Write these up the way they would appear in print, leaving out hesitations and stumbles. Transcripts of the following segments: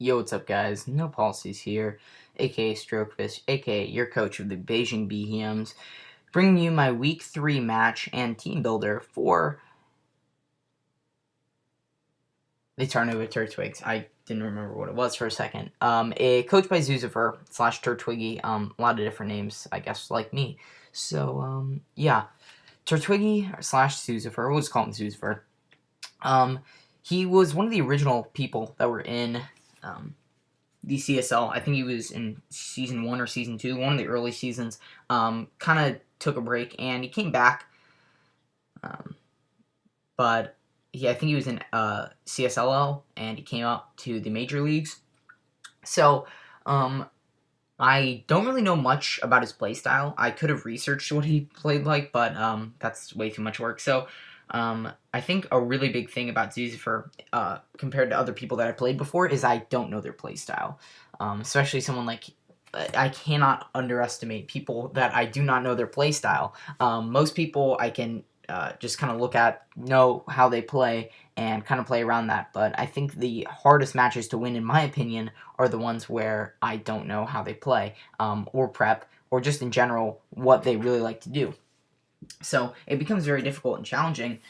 Yo, what's up, guys? No Policies here, aka Strokefish, aka your coach of the Beijing Beheeyems, bringing you my Week 3 match and team builder for the Tarnovo Turtwigs. I didn't remember what it was for a second. Coached by Zuuzifer / Turtwiggy. A lot of different names, I guess, like me. So, yeah. Turtwiggy / Zuuzifer, we'll just call him Zuuzifer. He was one of the original people that were in, the CSL. I think he was in season 1 or season 2, one of the early seasons. Kind of took a break and he came back. But I think he was in CSLL and he came up to the major leagues. So I don't really know much about his play style. I could have researched what he played like, but that's way too much work. So I think a really big thing about Zuuzifer compared to other people that I played before is I don't know their play style. Especially someone like I cannot underestimate people that I do not know their play style. Most people I can just kind of look at, know how they play, and kind of play around that. But I think the hardest matches to win, in my opinion, are the ones where I don't know how they play, or prep, or just in general what they really like to do. So it becomes very difficult and challenging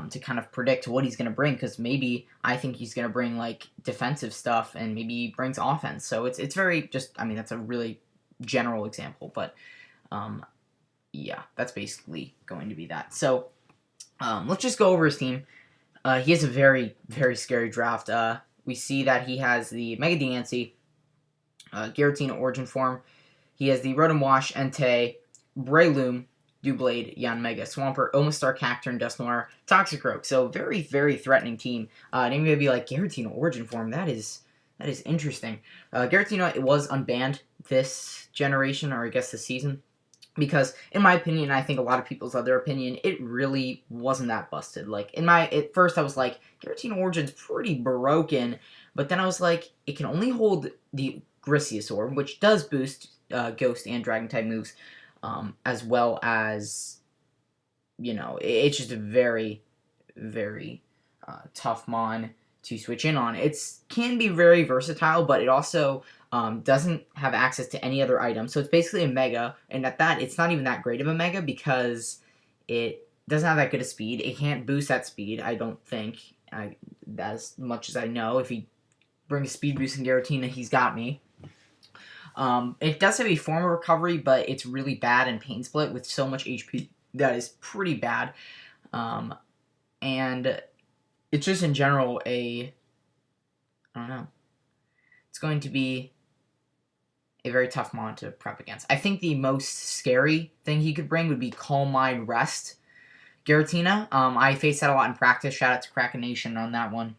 to kind of predict what he's going to bring, because maybe I think he's going to bring like defensive stuff and maybe he brings offense. So it's very just, I mean, that's a really general example, but yeah, that's basically going to be that. So let's just go over his team. He has a very, very scary draft. We see that he has the Mega Diancie, Giratina Origin Form. He has the Rotom Wash, Entei, Breloom, Doublade, Yanmega, Swampert, Omastar, Cacturne, Dusknoir, Toxicroak. So very, very threatening team. And you may be like, Giratina Origin Form, that is interesting. Giratina, it was unbanned this generation, or I guess this season, because in my opinion, I think a lot of people's other opinion, it really wasn't that busted. Like at first I was like, Giratina Origin's pretty broken, but then I was like, it can only hold the Grisiosaur, which does boost Ghost and Dragon type moves, as well as, you know, it's just a very, very tough mon to switch in on. It can be very versatile, but it also doesn't have access to any other item. So it's basically a Mega, and at that, it's not even that great of a Mega because it doesn't have that good of speed. It can't boost that speed, I don't think, as much as I know. If he brings speed boost in Giratina, he's got me. It does have a form of recovery, but it's really bad in Pain Split with so much HP that is pretty bad. And it's just in general I don't know. It's going to be a very tough mon to prep against. I think the most scary thing he could bring would be Calm Mind Rest Giratina. I faced that a lot in practice. Shout out to Kraken Nation on that one.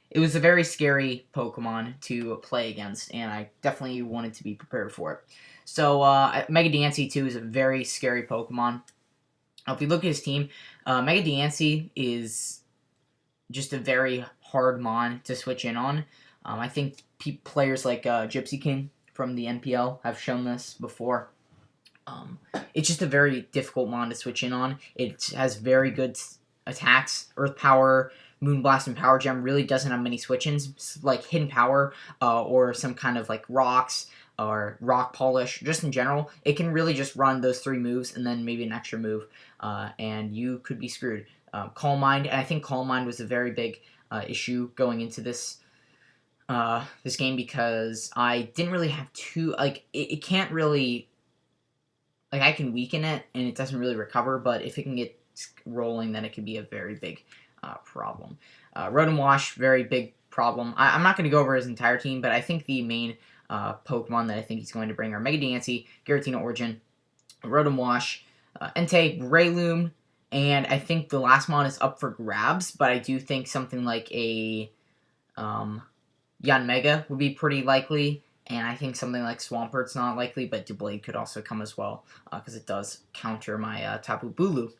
It was a very scary Pokemon to play against, and I definitely wanted to be prepared for it. So, Mega Diancie, too, is a very scary Pokemon. If you look at his team, Mega Diancie is just a very hard mon to switch in on. I think players like Gypsy King from the NPL have shown this before. It's just a very difficult mon to switch in on. It has very good attacks, Earth Power, Moonblast, and Power Gem. Really doesn't have many switch-ins, like Hidden Power or some kind of like Rocks or Rock Polish. Just in general, it can really just run those 3 moves and then maybe an extra move, and you could be screwed. Calm Mind, and I think Calm Mind was a very big issue going into this this game, because I didn't really have it can't really, like, I can weaken it and it doesn't really recover, but if it can get rolling, then it could be a very big problem. Rotom Wash, very big problem. I'm not going to go over his entire team, but I think the main Pokemon that I think he's going to bring are Mega Diancie, Giratina Origin, Rotom Wash, Entei, Breloom, and I think the last mon is up for grabs, but I do think something like a Yanmega would be pretty likely, and I think something like Swampert's not likely, but Doublade could also come as well, because it does counter my Tapu Bulu.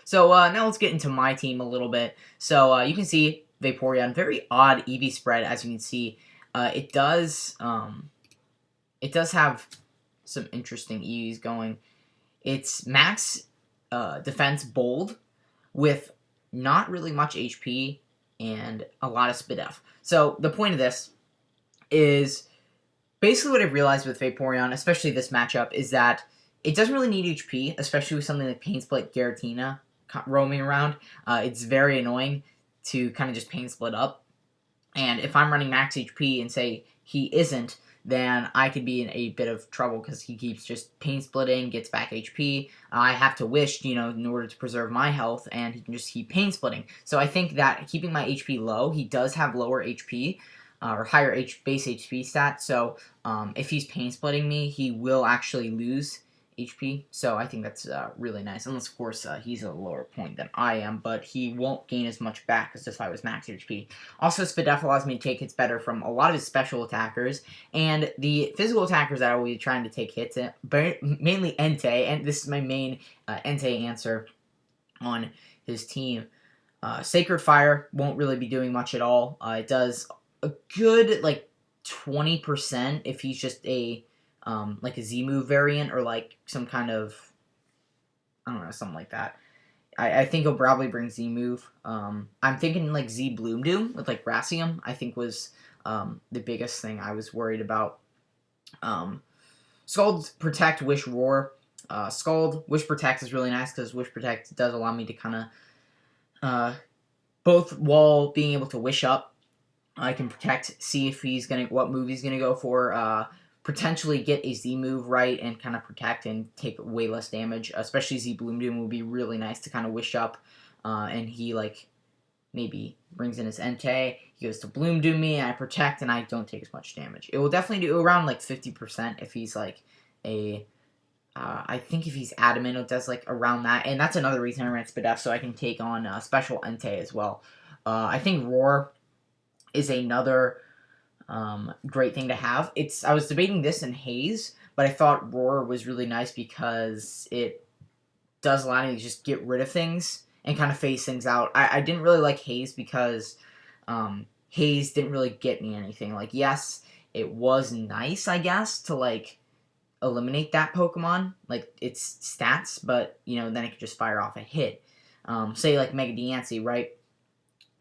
So now let's get into my team a little bit. So you can see Vaporeon, very odd EV spread, as you can see. It does have some interesting EVs going. It's max defense bold with not really much HP and a lot of Spadef. So the point of this is basically what I've realized with Vaporeon, especially this matchup, is that it doesn't really need HP, especially with something like Pain Split Giratina roaming around. It's very annoying to kind of just Pain Split up. And if I'm running max HP and say he isn't, then I could be in a bit of trouble because he keeps just Pain Splitting, gets back HP. I have to wish, in order to preserve my health, and he can just keep Pain Splitting. So I think that keeping my HP low, he does have lower HP, or higher base HP stat, so if he's Pain Splitting me, he will actually lose HP, so I think that's really nice, unless of course he's at a lower point than I am, but he won't gain as much back as if I was max HP. Also, Spadef allows me to take hits better from a lot of his special attackers, and the physical attackers that I will be trying to take hits at, mainly Entei, and this is my main Entei answer on his team. Sacred Fire won't really be doing much at all. It does a good, 20% if he's just a Z-move variant, or some kind of, I don't know, something like that. I think he'll probably bring Z-move. I'm thinking Z Bloom Doom with Gracium, I think was the biggest thing I was worried about. Scald, Protect, Wish, Roar. Scald, Wish Protect is really nice because Wish Protect does allow me to kind of, both while being able to Wish up, I can Protect, see if what move he's gonna go for, potentially get a Z move right and kind of Protect and take way less damage. Especially Z Bloom Doom would be really nice to kind of Wish up, and he maybe brings in his Entei, he goes to Bloom Doom me, and I Protect, and I don't take as much damage. It will definitely do around 50% if he's I think if he's Adamant, it does around that, and that's another reason I ran Spadef, so I can take on Special Entei as well. I think Roar is another great thing to have. I was debating this and Haze, but I thought Roar was really nice because it does allow me to just get rid of things and kind of phase things out. I didn't really like Haze because Haze didn't really get me anything. Yes, it was nice, I guess, to eliminate that Pokemon, its stats, but then it could just fire off a hit. Say Mega Diancie, right?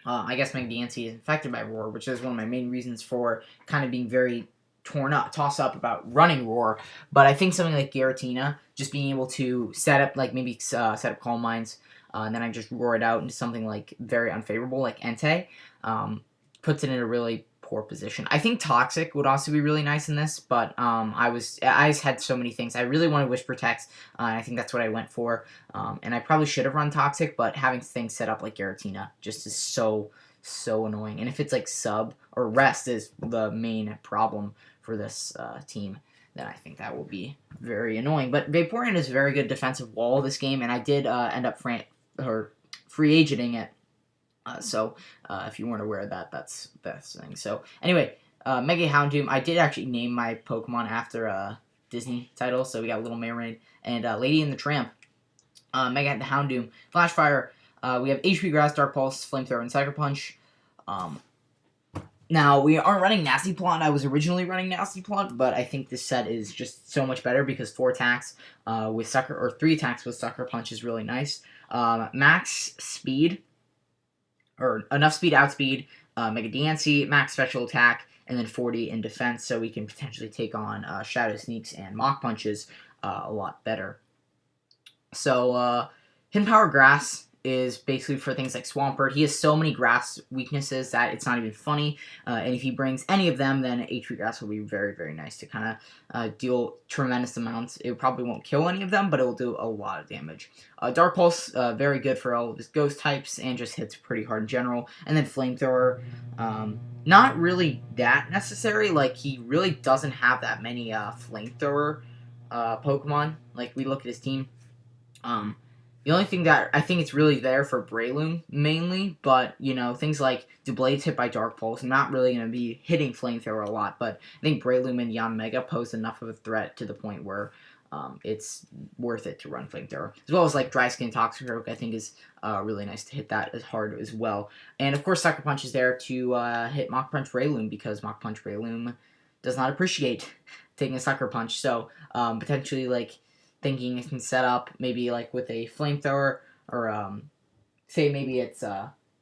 I guess Mega Diancie is infected by Roar, which is one of my main reasons for kind of being very toss up about running Roar. But I think something like Giratina, just being able to set up, maybe set up Calm Minds, and then I just roar it out into something very unfavorable, like Entei, puts it in a really poor position. I think Toxic would also be really nice in this, but I just had so many things. I really wanted Wish Protect, and I think that's what I went for. And I probably should have run Toxic, but having things set up like Giratina just is so annoying. And if it's Sub or Rest is the main problem for this team, then I think that will be very annoying. But Vaporeon is a very good defensive wall this game, and I did end up free agenting it. So if you weren't aware of that, that's the thing. So anyway, Mega Houndoom, I did actually name my Pokemon after a Disney title. So we got Little Mermaid and Lady and the Tramp. Mega Houndoom, Flash Fire. We have HP Grass, Dark Pulse, Flamethrower, and Sucker Punch. Now, we aren't running Nasty Plot. I was originally running Nasty Plot, but I think this set is just so much better because 4 attacks with Sucker, or 3 attacks with Sucker Punch is really nice. Max Speed, or enough speed, outspeed, Mega Diancie, max special attack, and then 40 in defense, so we can potentially take on Shadow Sneaks and Mach Punches a lot better. So, Hidden Power Grass is basically for things like Swampert. He has so many grass weaknesses that it's not even funny, and if he brings any of them, then HP Grass will be very, very nice to kind of deal tremendous amounts. It probably won't kill any of them, but it will do a lot of damage. Dark Pulse, very good for all of his ghost types, and just hits pretty hard in general. And then Flamethrower, not really that necessary. He really doesn't have that many Flamethrower Pokemon. We look at his team. The only thing that I think it's really there for Breloom mainly, but things like Doublade hit by Dark Pulse, I'm not really going to be hitting Flamethrower a lot, but I think Breloom and Yanmega pose enough of a threat to the point where it's worth it to run Flamethrower. As well as Dry Skin Toxicroak, I think is really nice to hit that as hard as well. And of course Sucker Punch is there to hit Mach Punch Breloom, because Mach Punch Breloom does not appreciate taking a Sucker Punch, so potentially thinking it can set up maybe with a Flamethrower, or say maybe it's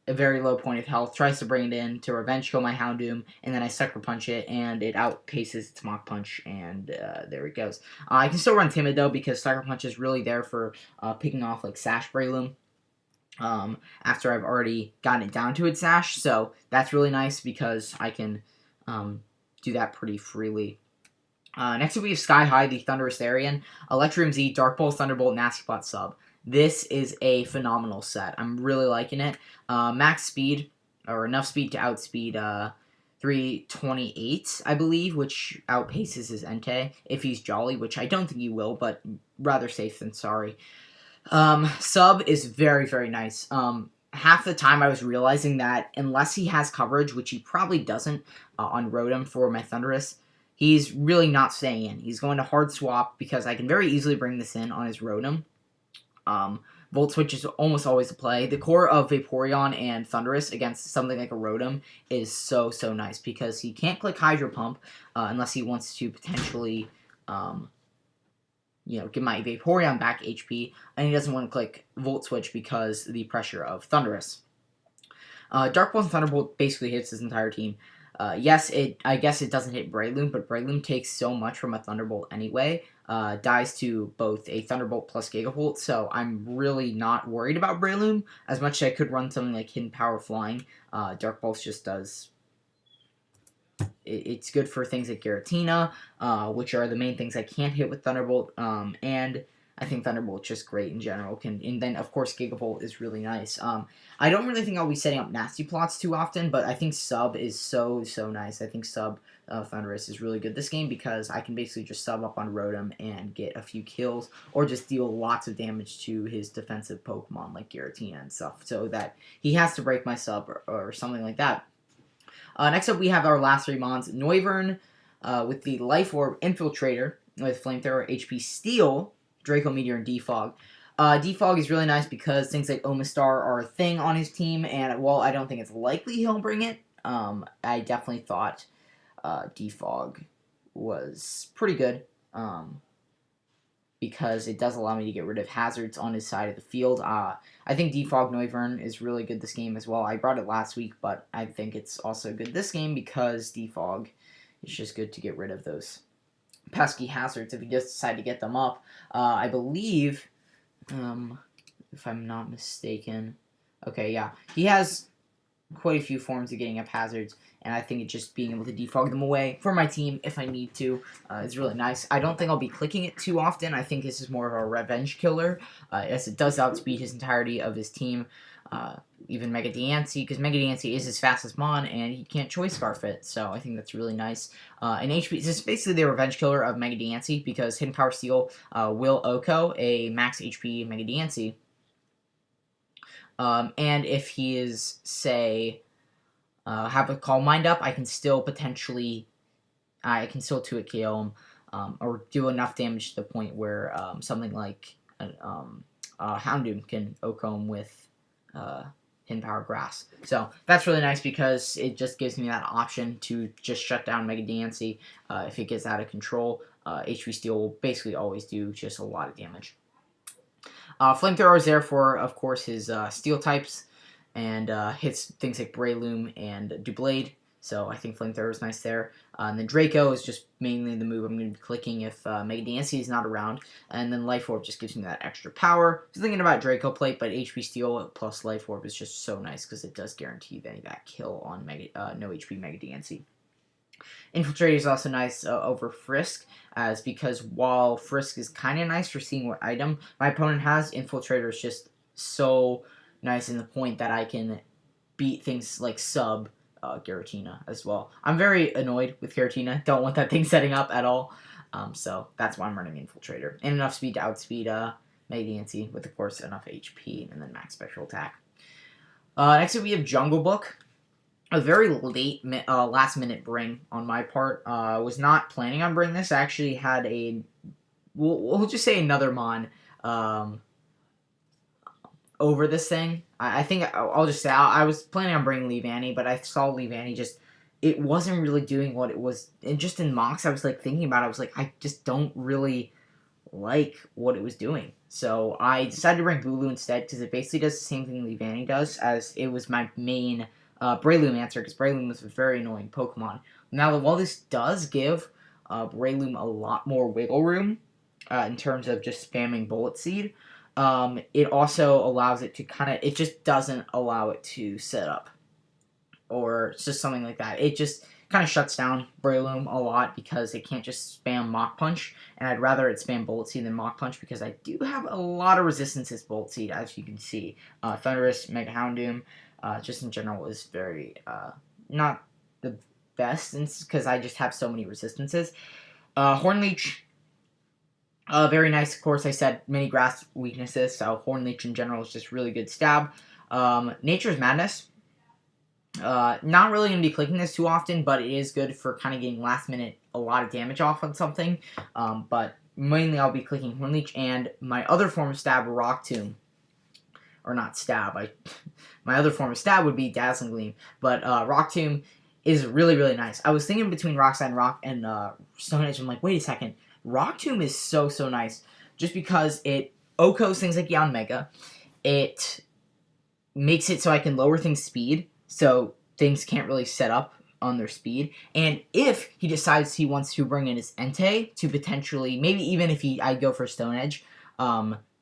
a very low point of health, tries to bring it in to revenge kill my Houndoom, and then I Sucker Punch it, and it outpaces its Mach Punch, and there it goes. I can still run Timid, though, because Sucker Punch is really there for picking off, like, Sash Breloom after I've already gotten it down to its Sash, so that's really nice because I can do that pretty freely. Next up, we have Sky High, the Thunderous Therian, Electrium Z, Dark Bolt, Thunderbolt, Nasty Plot Sub. This is a phenomenal set. I'm really liking it. Max speed, or enough speed to outspeed 328, I believe, which outpaces his Entei if he's Jolly, which I don't think he will, but rather safe than sorry. Sub is very, very nice. Half the time I was realizing that unless he has coverage, which he probably doesn't on Rotom for my Thundurus, he's really not staying in. He's going to hard swap because I can very easily bring this in on his Rotom. Volt Switch is almost always a play. The core of Vaporeon and Thundurus against something like a Rotom is so, so nice because he can't click Hydro Pump unless he wants to potentially, give my Vaporeon back HP, and he doesn't want to click Volt Switch because the pressure of Thundurus. Dark Bolt and Thunderbolt basically hits his entire team. Yes, I guess it doesn't hit Breloom, but Breloom takes so much from a Thunderbolt anyway. Dies to both a Thunderbolt plus Gigavolt, so I'm really not worried about Breloom as much as I could run something like Hidden Power Flying. Dark Pulse just does... It's good for things like Giratina, which are the main things I can't hit with Thunderbolt, and I think Thunderbolt's just great in general. And then, of course, Gigavolt is really nice. I don't really think I'll be setting up nasty plots too often, but I think Sub is so, so nice. I think Sub Thundurus is really good this game because I can basically just sub up on Rotom and get a few kills, or just deal lots of damage to his defensive Pokemon like Giratina and stuff, so that he has to break my Sub or something like that. Next up, we have our last three Mons. Noivern with the Life Orb Infiltrator with Flamethrower, HP Steel, Draco Meteor, and Defog. Defog is really nice because things like Omastar are a thing on his team, and while I don't think it's likely he'll bring it, I definitely thought Defog was pretty good because it does allow me to get rid of hazards on his side of the field. I think Defog Noivern is really good this game as well. I brought it last week, but I think it's also good this game because Defog is just good to get rid of those pesky hazards if you just decide to get them up. I believe, if I'm not mistaken, okay, yeah, he has quite a few forms of getting up hazards, and I think it's just being able to defog them away for my team if I need to is really nice. I don't think I'll be clicking it too often. I think this is more of a revenge killer, as it does outspeed his entirety of his team, even Mega Diancie, because Mega Diancie is his fastest Mon, and he can't Choice Scarf it, so I think that's really nice. And HP, this is basically the revenge killer of Mega Diancie, because Hidden Power Steel will OHKO a max HP Mega Diancie. And if he is, say, have a Calm Mind up, I can still potentially, I can still 2-hit KO him, or do enough damage to the point where something like Houndoom can OHKO him with Hidden Power Grass. So that's really nice because it just gives me that option to just shut down Mega Diancie if it gets out of control. HP Steel will basically always do just a lot of damage. Flamethrower is there for, of course, his Steel types, and hits things like Breloom and Doublade, so I think Flamethrower is nice there. And then Draco is just mainly the move I'm going to be clicking if Mega Diancie is not around, and then Life Orb just gives me that extra power. I was thinking about Draco Plate, but HP Steel plus Life Orb is just so nice because it does guarantee that kill on no HP Mega Diancie. Infiltrate is also nice over Frisk, as because while Frisk is kind of nice for seeing what item my opponent has, Infiltrator is just so nice in the point that I can beat things like Sub Giratina as well. I'm very annoyed with Giratina. Don't want that thing setting up at all. So that's why I'm running Infiltrator. And enough speed to outspeed Mega Diancie with, of course, enough HP and then max special attack. Next up we have Jungle Book. A very late, last-minute bring on my part. I was not planning on bringing this. I actually had we'll just say another Mon over this thing. I think I'll just say I was planning on bringing Leavanny, but I saw Leavanny just, it wasn't really doing what it was. And just in mocks, I was like thinking about it. I was like, I just don't really like what it was doing. So I decided to bring Bulu instead because it basically does the same thing Leavanny does, as it was my main Breloom answer, because Breloom was a very annoying Pokemon. Now, while this does give Breloom a lot more wiggle room in terms of just spamming Bullet Seed, it also allows it to it just doesn't allow it to set up or just something like that. It just kind of shuts down Breloom a lot because it can't just spam Mach Punch, and I'd rather it spam Bullet Seed than Mach Punch because I do have a lot of resistances Bullet Seed, as you can see. Thunderous, Mega Houndoom, just in general is very, not the best because I just have so many resistances. Hornleech, very nice, of course. I said mini grass weaknesses, so Hornleech in general is just really good stab. Nature's Madness. Not really going to be clicking this too often, but it is good for kind of getting last minute a lot of damage off on something. But mainly I'll be clicking Hornleech, and my other form of stab, Rock Tomb. Or not stab. My other form of stab would be Dazzling Gleam, but Rock Tomb is really, really nice. I was thinking between Rock Slide and Rock and Stone Edge. I'm like, wait a second. Rock Tomb is so, so nice. Just because it OHKOs things like Yanmega. It makes it so I can lower things speed, so things can't really set up on their speed. And if he decides he wants to bring in his Entei to potentially, maybe even if I go for Stone Edge,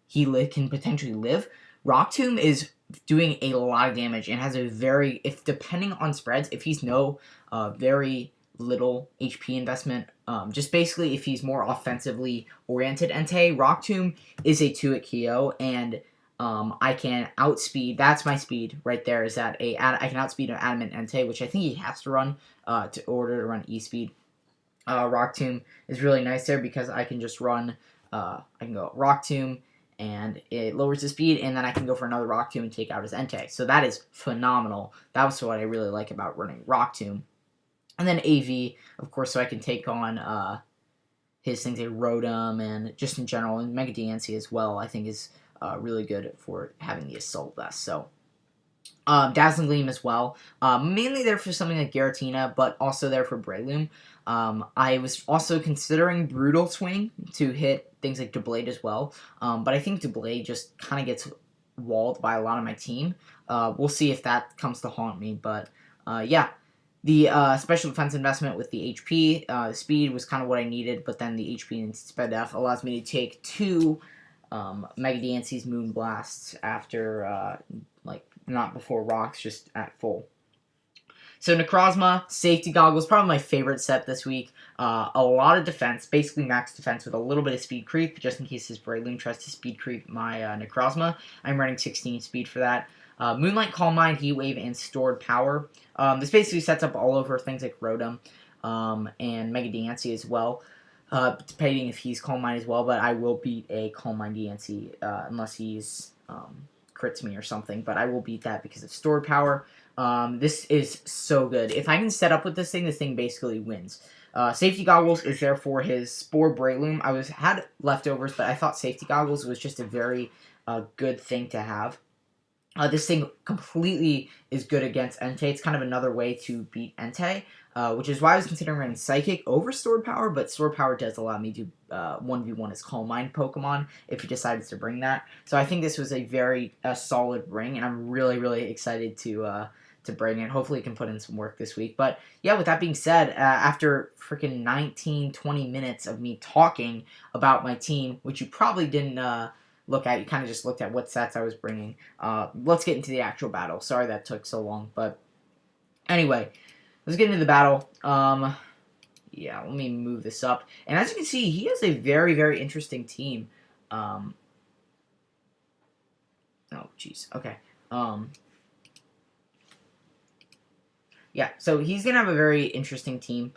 he can potentially live. Rock Tomb is doing a lot of damage and has a very, if depending on spreads, if he's very little HP investment, just basically if he's more offensively oriented Entei, Rock Tomb is a 2-hit KO, and I can outspeed. That's my speed right there. Is that I can outspeed an Adamant Entei, which I think he has to run in order to run E-speed. Rock Tomb is really nice there because I can just run. I can go Rock Tomb, and it lowers the speed, and then I can go for another Rock Tomb and take out his Entei. So that is phenomenal. That was what I really like about running Rock Tomb. And then AV, of course, so I can take on his things like Rotom and just in general, and Mega DNC as well, I think is really good for having the Assault Vest. So Dazzling Gleam as well. Mainly there for something like Giratina, but also there for Breloom. I was also considering Brutal Swing to hit things like Doublade as well, but I think Doublade just kind of gets walled by a lot of my team. We'll see if that comes to haunt me, but yeah. The special defense investment with the HP, the speed was kind of what I needed, but then the HP and Sped F allows me to take 2 Mega DNC's Moon Blasts after, not before rocks, just at full. So Necrozma, Safety Goggles, probably my favorite set this week. A lot of defense, basically max defense with a little bit of speed creep, just in case his Breloom tries to speed creep my Necrozma. I'm running 16 speed for that. Moonlight, Calm Mind, Heat Wave, and Stored Power. This basically sets up all over things like Rotom and Mega DNC as well. Depending if he's Calm Mind as well, but I will beat a Calm Mind DNC unless he's crits me or something, but I will beat that because of Stored Power. This is so good. If I can set up with this thing basically wins. Safety Goggles is there for his Spore Breloom. I had leftovers, but I thought Safety Goggles was just a very good thing to have. This thing completely is good against Entei. It's kind of another way to beat Entei, which is why I was considering running Psychic over Stored Power, but Stored Power does allow me to 1v1 his Calm Mind Pokemon if he decides to bring that. So I think this was a very solid bring, and I'm really, really excited to bring it. Hopefully it can put in some work this week. But yeah, with that being said, after freaking 19, 20 minutes of me talking about my team, which you probably didn't look at, you kind of just looked at what sets I was bringing. Let's get into the actual battle. Sorry that took so long, but anyway, let's get into the battle. Yeah, let me move this up. And as you can see, he has a very, very interesting team. Oh, jeez. Okay. Yeah, so he's going to have a very interesting team.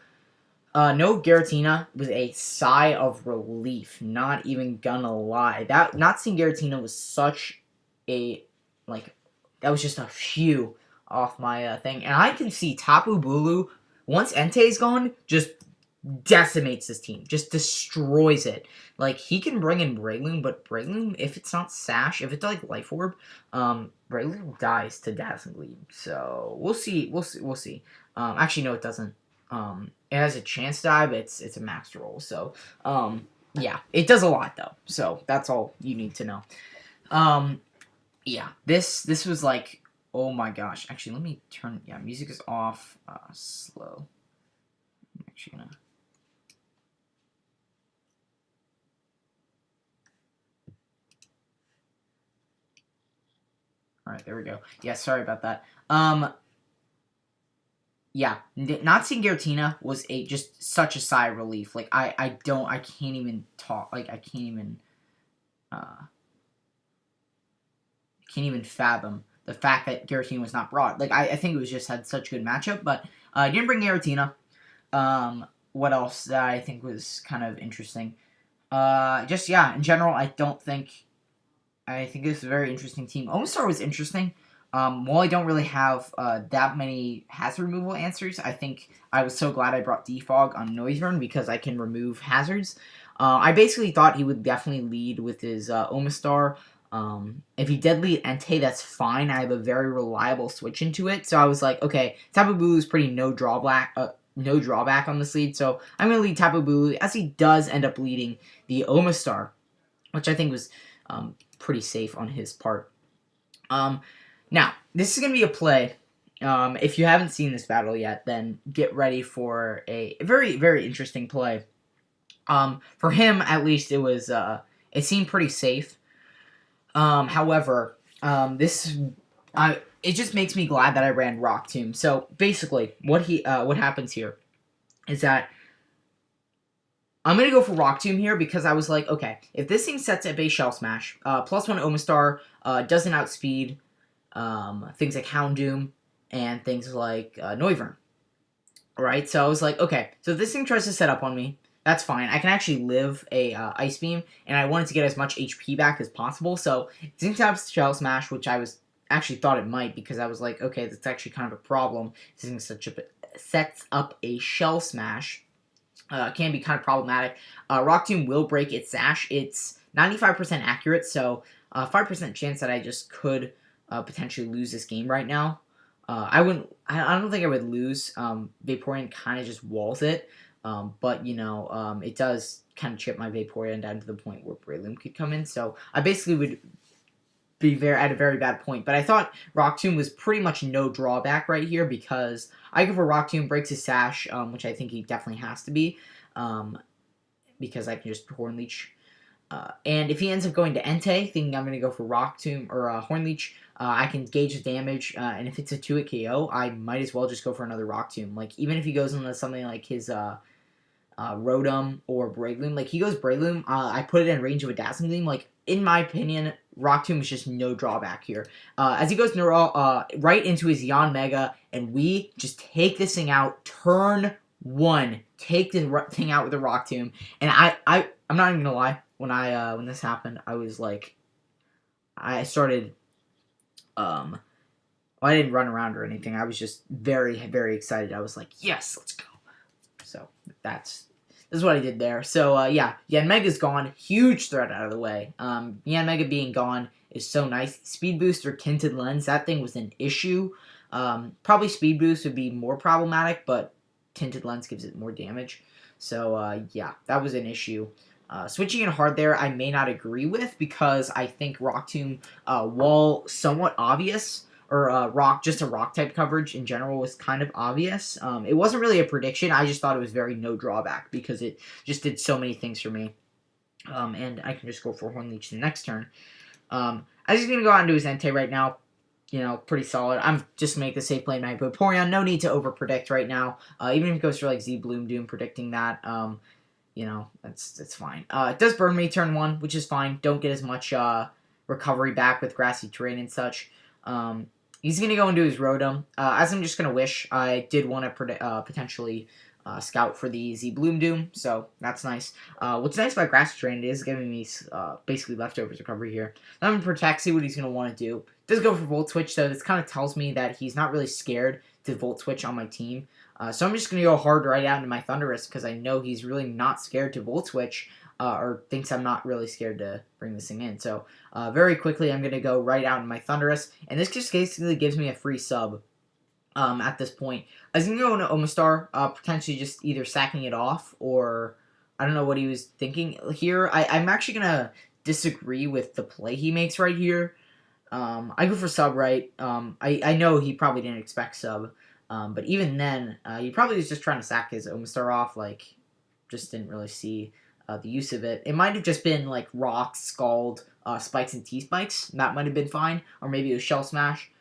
No Giratina was a sigh of relief. Not even gonna lie. Not seeing Giratina was such a, that was just a phew off my thing. And I can see Tapu Bulu, once Entei's gone, just decimates his team. Just destroys it. He can bring in Breloom, but Breloom, if it's not Sash, if it's Life Orb, Breloom dies to Dazzling Gleam. So, we'll see. Actually, no, it doesn't. It has a chance to die, but it's a max roll. So, Yeah, it does a lot though, so that's all you need to know. Yeah, this was like, oh my gosh. Actually, let me turn. Yeah, music is off. Slow. I'm actually gonna. All right, there we go. Yeah, sorry about that. Yeah, not seeing Giratina was just such a sigh of relief. Like I can't even talk. Like I can't even fathom the fact that Giratina was not brought. Like I think it was just had such a good matchup, but I didn't bring Giratina. What else that I think was kind of interesting? Just yeah, in general, I think this is a very interesting team. Omastar was interesting. While I don't really have that many hazard removal answers, I think I was so glad I brought Defog on Noisevern because I can remove hazards. I basically thought he would definitely lead with his Omastar. If he did lead Entei, that's fine. I have a very reliable switch into it. So I was like, okay, Tapu Bulu is pretty no drawback on this lead. So I'm going to lead Tapu Bulu as he does end up leading the Omastar, which I think was pretty safe on his part. Now, this is going to be a play. If you haven't seen this battle yet, then get ready for a very, very interesting play. For him, at least, it seemed pretty safe. However, it just makes me glad that I ran Rock Tomb. So basically, what happens here is that I'm going to go for Rock Tomb here because I was like, okay, if this thing sets at base Shell Smash, +1 Omastar doesn't outspeed things like Houndoom and things like Noivern. Right? So I was like, okay, so if this thing tries to set up on me, that's fine. I can actually live a Ice Beam, and I wanted to get as much HP back as possible. So Zinc taps Shell Smash, which I was actually thought it might because I was like, okay, that's actually kind of a problem. This thing sets up a Shell Smash. Can be kind of problematic. Rock Tomb will break its Sash. It's 95% accurate, so 5% chance that I just could potentially lose this game right now. I don't think I would lose. Vaporeon kind of just walls it. But, it does kind of chip my Vaporeon down to the point where Breloom could come in. So I basically would be at a very bad point. But I thought Rock Tomb was pretty much no drawback right here because I go for Rock Tomb, breaks his Sash, which I think he definitely has to be, because I can just Horn Leech. And if he ends up going to Entei, thinking I'm going to go for Rock Tomb or Horn Leech, I can gauge the damage. And if it's a 2-hit KO, I might as well just go for another Rock Tomb. Like, even if he goes into something like his Rotom or Breloom, like he goes Breloom, I put it in range of a Dazzling Gleam. Like, in my opinion, Rock Tomb is just no drawback here. As he goes right into his Yanmega, and we just take this thing out. Turn 1, take the thing out with a Rock Tomb. And I'm not even gonna lie. When this happened, I was like, I started, I didn't run around or anything. I was just very, very excited. I was like, yes, let's go. So this is what I did there. So yeah, Yanmega's gone. Huge threat out of the way. Yanmega being gone is so nice. Speed Boost or Tinted Lens, that thing was an issue. Probably Speed Boost would be more problematic, but Tinted Lens gives it more damage. So yeah, that was an issue. Switching in hard there, I may not agree with because I think Rock Tomb, while somewhat obvious, or just a rock type coverage in general was kind of obvious. It wasn't really a prediction. I just thought it was very no drawback because it just did so many things for me. And I can just go for Horn Leech the next turn. I was going to go out and do his Entei right now. Pretty solid. I'm just make the safe play my Vaporeon. No need to over predict right now. Even if it goes for like Z Bloom Doom predicting that. That's fine. It does burn me turn 1, which is fine. Don't get as much recovery back with grassy terrain and such. He's going to go into his Rotom. As I'm just going to wish, I did want to potentially scout for the Z Bloom Doom, so that's nice. What's nice about grassy terrain, it is giving me basically leftovers recovery here. I'm going to protect, see what he's going to want to do. Does go for Volt Switch, so this kind of tells me that he's not really scared to Volt Switch on my team. So I'm just going to go hard right out into my Thundurus because I know he's really not scared to Volt Switch or thinks I'm not really scared to bring this thing in. So very quickly I'm going to go right out into my Thundurus, and this just basically gives me a free sub at this point. I was going to go into Omastar, potentially just either sacking it off or I don't know what he was thinking here. I'm actually gonna disagree with the play he makes right here. I go for sub right. I know he probably didn't expect sub, but even then, he probably was just trying to sack his Omastar off. Like, just didn't really see the use of it. It might have just been like rocks, scald, spikes, and T spikes. That might have been fine, or maybe it was shell smash.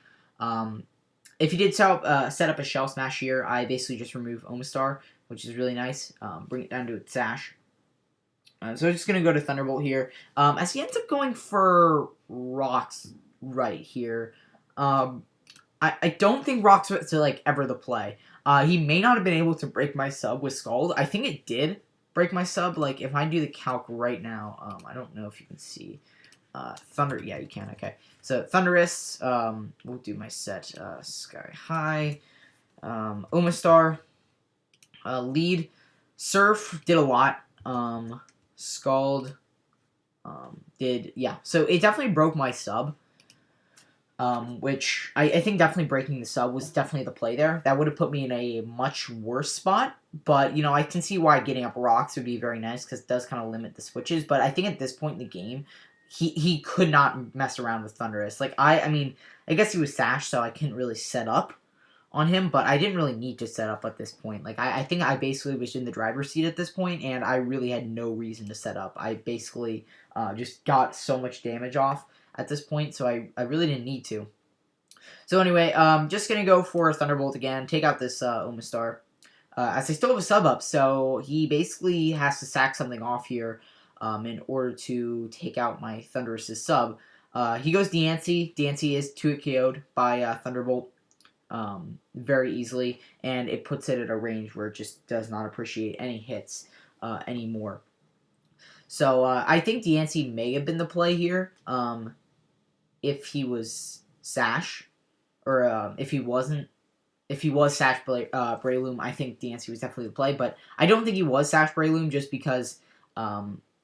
If you did set up a shell smash here, I basically just remove Omastar, which is really nice. Bring it down to its sash. So I'm just going to go to Thunderbolt here. As he ends up going for Rocks right here. I don't think Rocks was like ever the play. He may not have been able to break my sub with Scald. I think it did break my sub. Like, if I do the calc right now, I don't know if you can see. Thunder, yeah, you can, okay. So, Thunderous, we'll do my set, Sky High, Omastar, Lead, Surf, did a lot, Scald, so it definitely broke my sub, which I think definitely breaking the sub was definitely the play there. That would have put me in a much worse spot, but, you know, I can see why getting up Rocks would be very nice, because it does kind of limit the switches, but I think at this point in the game, he could not mess around with Thunderous. Like, I mean, I guess he was Sash, so I couldn't really set up on him, but I didn't really need to set up at this point. Like, I think I basically was in the driver's seat at this point, and I really had no reason to set up. I basically just got so much damage off at this point, so I really didn't need to. So anyway, just going to go for a Thunderbolt again, take out this Omastar. As I still have a sub up, so he basically has to sack something off here in order to take out my Thunderous's sub. He goes Diancie. Diancie is 2-hit KO'd by Thunderbolt very easily, and it puts it at a range where it just does not appreciate any hits anymore. So I think Diancie may have been the play here if he was Sash, or if he wasn't. If he was Sash Breloom, I think Diancie was definitely the play, but I don't think he was Sash Breloom just because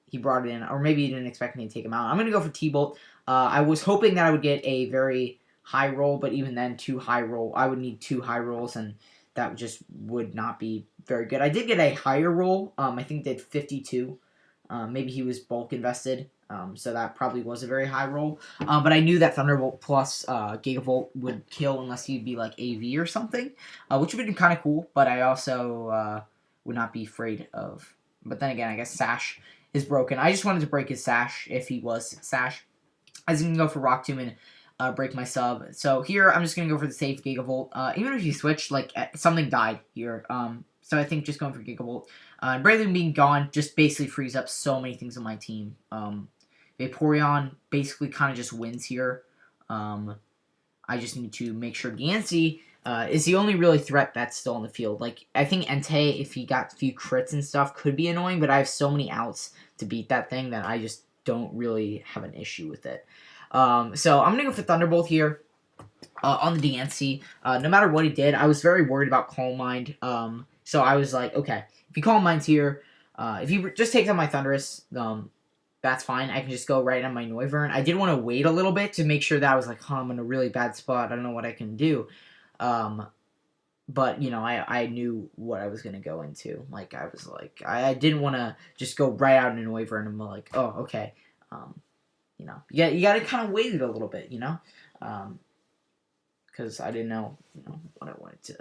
he brought it in, or maybe he didn't expect me to take him out. I'm going to go for T-Bolt. I was hoping that I would get a very high roll, but even then, I would need 2 high rolls, and that just would not be very good. I did get a higher roll. I think did 52. Maybe he was bulk invested, so that probably was a very high roll. But I knew that Thunderbolt plus Gigavolt would kill unless he'd be like AV or something, which would be kind of cool, but I also would not be afraid of. But then again, I guess Sash is broken. I just wanted to break his Sash if he was Sash. I was going to go for Rock Tomb and break my sub. So here, I'm just going to go for the safe Gigavolt. Even if you switch, like, something died here. So I think just going for Gigavolt. Breloom being gone just basically frees up so many things on my team. Vaporeon basically kind of just wins here. I just need to make sure Diancie is the only really threat that's still on the field. Like, I think Entei, if he got a few crits and stuff, could be annoying, but I have so many outs to beat that thing that I just don't really have an issue with it. So I'm going to go for Thunderbolt here on the Diancie. No matter what he did, I was very worried about Calm Mind. So I was like, okay, if he Calm Minds here, if he just takes out my Thunderous, that's fine. I can just go right on my Noivern. I did want to wait a little bit to make sure that I was like, I'm in a really bad spot. I don't know what I can do. But, you know, I knew what I was going to go into. Like, I was like, I didn't want to just go right out in a Noivern and I'm like, oh, okay. You know, you got to kind of wait it a little bit, you know? Because I didn't know, you know, what I wanted to.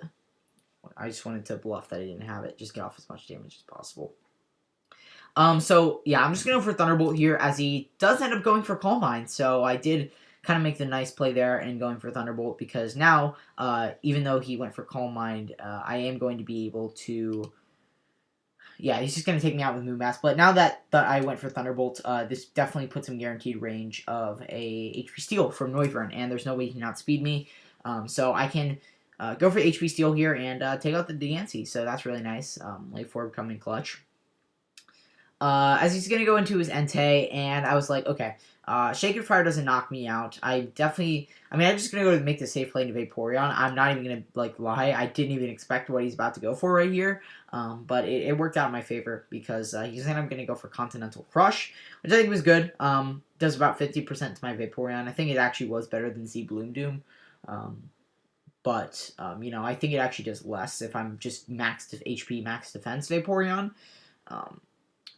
I just wanted to bluff that I didn't have it. Just get off as much damage as possible. So, yeah, I'm just going to go for Thunderbolt here, as he does end up going for Calm Mind. So, I did kind of make the nice play there and going for Thunderbolt, because now, even though he went for Calm Mind, I am going to be able to... Yeah, he's just going to take me out with Moonmask. But now that I went for Thunderbolt, this definitely puts him guaranteed range of a HP Steal from Noivern, and there's no way he can outspeed me. So I can go for HP Steal here and take out the Diancie. So that's really nice. Late forward coming clutch. As he's going to go into his Entei, and I was like, okay, Shaken Fire doesn't knock me out. I'm just going to go to make the safe play to Vaporeon. I'm not even going to, like, lie. I didn't even expect what he's about to go for right here. But it worked out in my favor, because he's saying I'm going to go for Continental Crush, which I think was good. Does about 50% to my Vaporeon. I think it actually was better than Z Bloom Doom. But you know, I think it actually does less if I'm just maxed HP, max defense Vaporeon.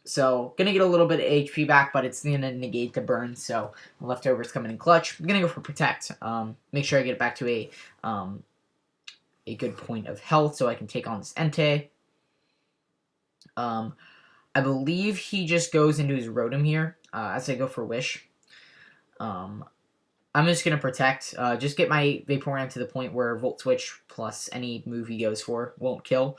So, gonna get a little bit of HP back, but it's gonna negate the burn, so leftovers coming in clutch. I'm gonna go for Protect. Make sure I get it back to a good point of health so I can take on this Entei. I believe he just goes into his Rotom here as I go for Wish. I'm just going to Protect. Just get my Vaporeon to the point where Volt Switch plus any move he goes for won't kill.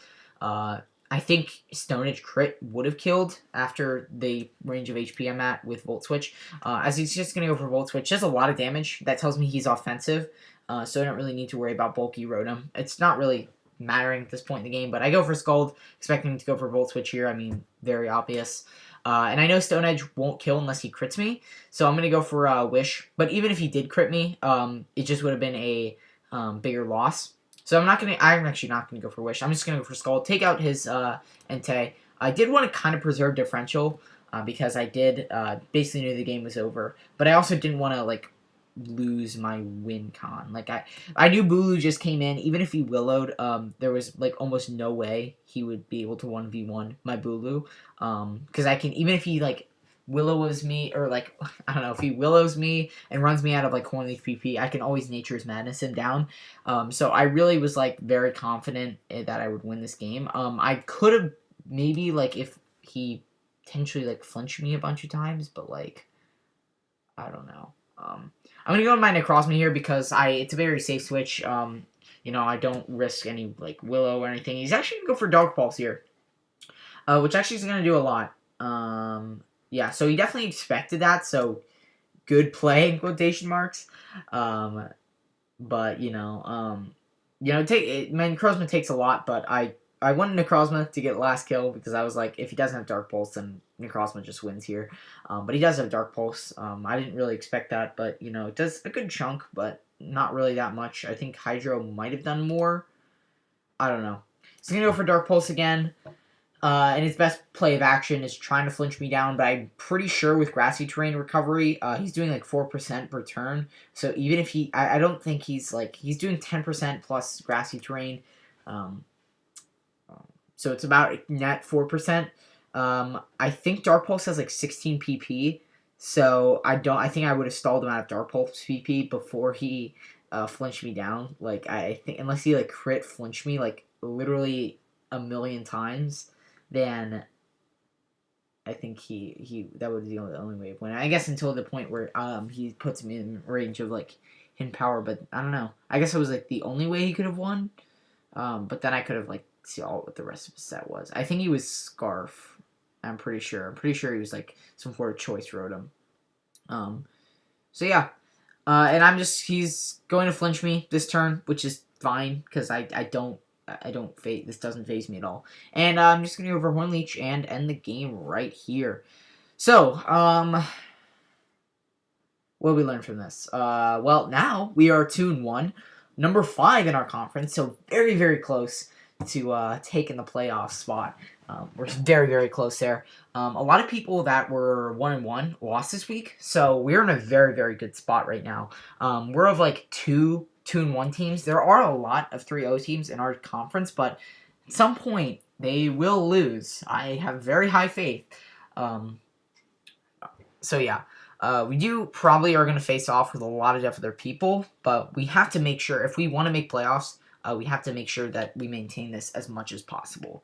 I think Stone Edge crit would have killed after the range of HP I'm at with Volt Switch. As he's just going to go for Volt Switch, does a lot of damage. That tells me he's offensive, so I don't really need to worry about bulky Rotom. It's not really mattering at this point in the game, but I go for Scald, expecting him to go for Volt Switch here. I mean, very obvious. And I know Stone Edge won't kill unless he crits me, so I'm going to go for Wish. But even if he did crit me, it just would have been a bigger loss. So I'm actually not going to go for Wish. I'm just going to go for Scald. Take out his Entei. I did want to kind of preserve differential because I did basically knew the game was over. But I also didn't want to, like, lose my win con. Like, I knew Bulu just came in. Even if he Willowed, there was, like, almost no way he would be able to 1v1 my Bulu. Because I can, even if he, like, Willows me, or, like, I don't know, if he Willows me and runs me out of, like, Horn Leaf PP, I can always Nature's Madness him down. So I really was, like, very confident that I would win this game. I could have maybe, like, if he potentially, like, flinched me a bunch of times, but, like, I don't know. I'm going to go on my Necrozma here because it's a very safe switch. You know, I don't risk any, like, Willow or anything. He's actually going to go for Dark Pulse here, which actually is going to do a lot. Yeah, so he definitely expected that, so good play in quotation marks. But, Necrozma takes a lot, but I wanted Necrozma to get last kill because I was like, if he doesn't have Dark Pulse, then Necrozma just wins here. But he does have Dark Pulse. I didn't really expect that, but, it does a good chunk, but not really that much. I think Hydro might have done more. I don't know. He's going to go for Dark Pulse again. And his best play of action is trying to flinch me down, but I'm pretty sure with Grassy Terrain recovery, he's doing like 4% per turn. So even if I don't think he's doing 10% plus Grassy Terrain. So it's about net 4%. I think Dark Pulse has like 16 PP. So I think I would have stalled him out of Dark Pulse PP before he flinched me down. Like I think unless he like crit flinch me like literally a million times, then I think he that would be the only way of winning. I guess until the point where he puts me in range of like hidden power, but I don't know. I guess it was like the only way he could have won. But then I could have like see all what the rest of his set was. I think he was Scarf. I'm pretty sure. I'm pretty sure he was like some sort of choice Rotom. So yeah. And he's going to flinch me this turn, which is fine because this doesn't faze me at all. And I'm just going to go over Horn Leech and end the game right here. So, what did we learn from this? Well, now we are 2-1, number 5 in our conference, so very, very close to taking the playoff spot. We're very, very close there. A lot of people that were 1-1 lost this week, so we're in a very, very good spot right now. We're of like 2-1 teams. There are a lot of 3-0 teams in our conference, but at some point they will lose. I have very high faith. So yeah, we probably are going to face off with a lot of other people, but we have to make sure if we want to make playoffs, we have to make sure that we maintain this as much as possible.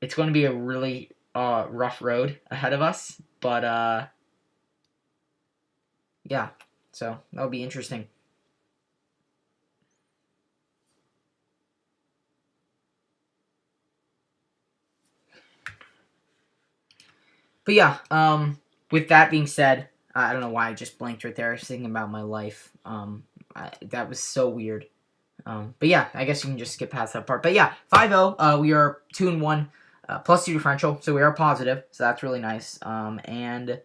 It's going to be a really rough road ahead of us, but yeah, so that'll be interesting. But yeah, with that being said, I don't know why I just blanked right there. I was thinking about my life. That was so weird. But yeah, I guess you can just skip past that part. But yeah, 5-0. We are 2-1, plus 2 differential, so we are positive. So that's really nice. And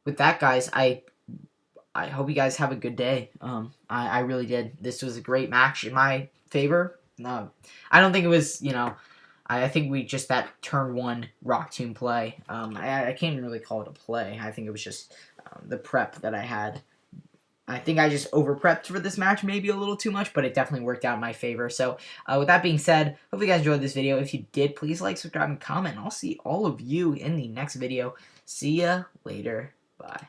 with that, guys, I hope you guys have a good day. I really did. This was a great match in my favor. I don't think it was, I think we just that turn 1 Rock Tomb play. I can't even really call it a play. I think it was just the prep that I had I think I just over-prepped for this match maybe a little too much, but it definitely worked out in my favor. So with that being said, hope you guys enjoyed this video. If you did, please like, subscribe, and comment. I'll see all of you in the next video. See ya later. Bye.